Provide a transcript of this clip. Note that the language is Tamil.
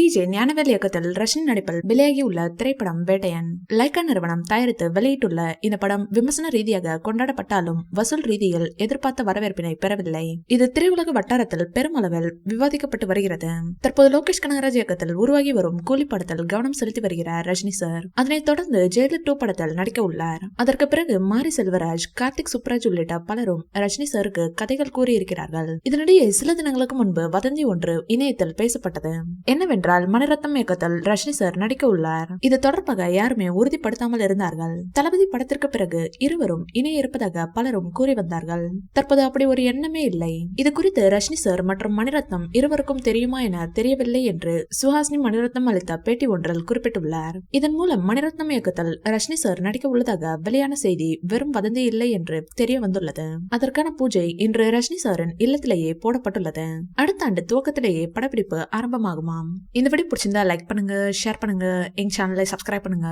டிஜே ஞானவேல் இயக்கத்தில் ரஷ்யன் நடிப்பில் வெளியாகியுள்ள திரைப்படம் வேட்டையன். லைகா நிறுவனம் தயாரித்து வெளியிட்டுள்ள இந்த படம் விமர்சன ரீதியாக கொண்டாடப்பட்டாலும் வசூல் ரீதியில் எதிர்பார்த்த வரவேற்பினை பெறவில்லை. இது திரையுலக வட்டாரத்தில் பெருமளவில் விவாதிக்கப்பட்டு வருகிறது. தற்போது லோகேஷ் கனகராஜ் இயக்கத்தில் உருவாகி வரும் கூலி படத்தில் கவனம் செலுத்தி வருகிறார் ரஜினி சார். அதனைத் தொடர்ந்து ஜெயிலர் 2 படத்தில் நடிக்க உள்ளார். அதற்கு பிறகு மாரி செல்வராஜ், கார்த்திக் சுப்ராஜ் உள்ளிட்ட பலரும் ரஜினி சாருக்கு கதைகள் கூறியிருக்கிறார்கள். இதனிடையே சில தினங்களுக்கு முன்பு வதந்தி ஒன்று இணையத்தில் பேசப்பட்டது. என்னவென்றால் மணிரத்னம் இயக்கத்தில் ரஜினி சார் நடிக்க உள்ளார். இது தொடர்பாக யாருமே உறுதிப்படுத்தாமல் இருந்தார்கள். தளபதி படத்திற்கு பிறகு இருவரும் இணைய இருப்பதாக பலரும் கூறி வந்தார்கள். தற்போது அப்படி ஒரு எண்ணமே இல்லை. இது குறித்து ரஜினி சார் மற்றும் மணிரத்னம் இருவருக்கும் தெரியுமா என தெரியவில்லை என்று சுஹாசினி மணிரத்னம் அளித்த பேட்டி ஒன்றில் குறிப்பிட்டுள்ளார். இதன் மூலம் மணிரத்னம் இயக்கத்தில் ரஜினி சார் நடிக்க உள்ளதாக வெளியான செய்தி வெறும் வதந்தி இல்லை என்று தெரிய வந்துள்ளது. அதற்கான பூஜை இன்று ரஜினி சாரின் இல்லத்திலேயே போடப்பட்டுள்ளது. அடுத்த ஆண்டு துவக்கத்திலேயே படப்பிடிப்பு ஆரம்பமாகுமாம். இந்த வீடியோ பிடிச்சிருந்தா லைக் பண்ணுங்க, ஷேர் பண்ணுங்க, எங்க சேனலை சப்ஸ்கிரைப் பண்ணுங்க.